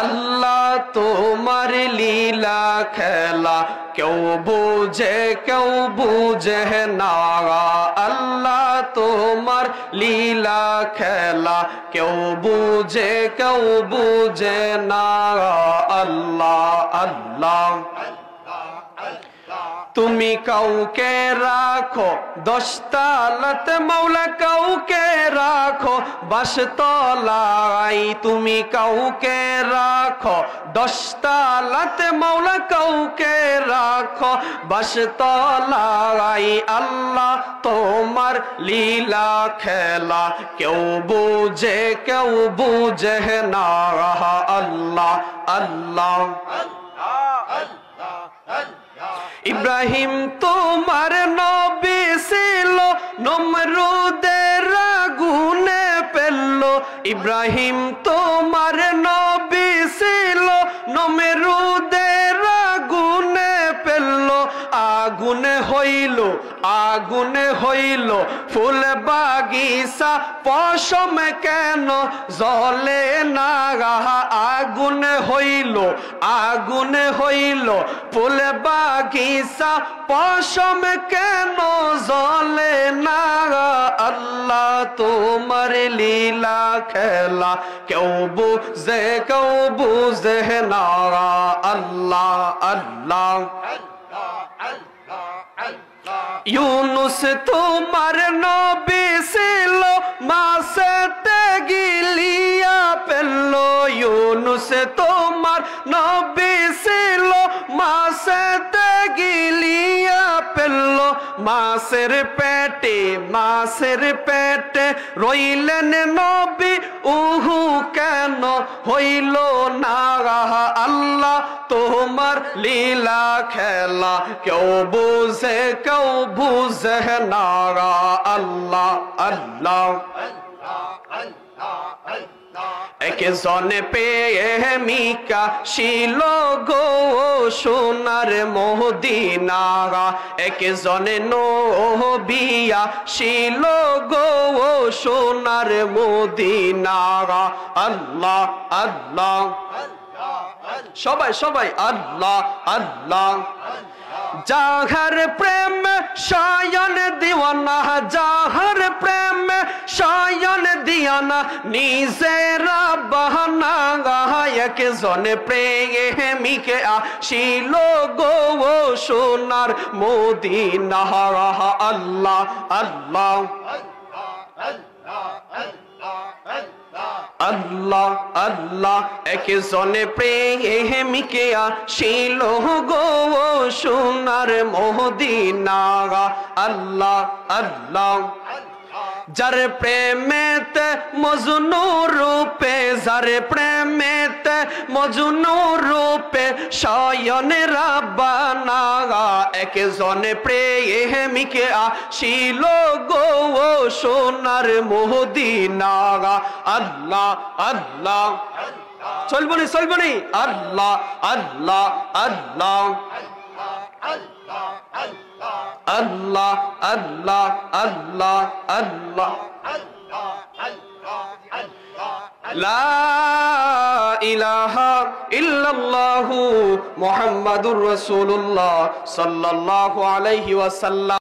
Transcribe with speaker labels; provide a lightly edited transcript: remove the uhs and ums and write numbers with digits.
Speaker 1: আল্লাহ তোমার লীলা খেলা কেউ বুঝে না আল্লাহ তোমার লীলা খেলা কেউ বুঝে না আল্লাহ আল্লাহ তুমি কাউকে রাখো 10 তালাতে মাওলা কাউকে রাখো 22 তলায় তুমি কাউকে রাখো 10 তালাতে মাওলা কাউকে রাখো 22 তলায় আল্লাহ তোমার লীলা খেলা কেউ বুঝে না আল্লাহ আল্লাহ ইব্রাহিম তোমার নবী ছিল নমরুদের আগুনে ফেললো ইব্রাহিম তোমার নবী ছিল নমরুদের আগুনে ফেললো আগুনে হইল ফুল বাগিচা পশম কেন জ্বলে না আগুনে হইল ফুল বাগিচা পশম কেন জ্বলে না আল্লাহ তোমার লীলা খেলা কেউ বুঝে না আল্লাহ আল্লাহ ইউনুস তোমার নবী ছিল মাছেতে গিলিয়া ফেললো ইউনুস তোমার নবী ছিল মাছেতে গিলিয়া ফেললো মাছের পেটে রইলেন নবী উহু কেন হইল না আল্লাহ তোমার লীলা খেলা কেউ বুঝে না আল্লাহ আল্লাহ একজনে প্রেমিকা ছিল গো সোনার মদিনা একজনে নবিয়া ছিল গো সোনার মদিনা আল্লাহ আল্লাহ সবাই আল্লাহ আল্লাহ যাহার প্রেম শয়ন দিওয়ানা যাহার প্রেম শয়ন দিয়ানা নিজেরা বাহানা একজনে প্রেমিকে আসিল গো সোনার মদিনা আল্লাহ আল্লাহ আল্লাহ আল্লাহ একজনে প্রেমিকে আসিল গো সোনার মদিনা আল্লাহ আল্লাহ যার প্রেমেতে মজনু রূপে যার প্রেমেতে মজনু রূপে শয়ন রাব্বানা একজনে প্রেমিকে আসিল গো সোনার মদিনা আল্লাহ আল্লাহ চলবনি আল্লাহ আল্লাহ আল্লাহ আল্লাহ আল্লাহ আল্লাহ আল্লাহ লা ইলাহা ইল্লাল্লাহু মুহাম্মাদুর রাসূলুল্লাহ সাল্লাল্লাহু আলাইহি ওয়াসাল্লাম।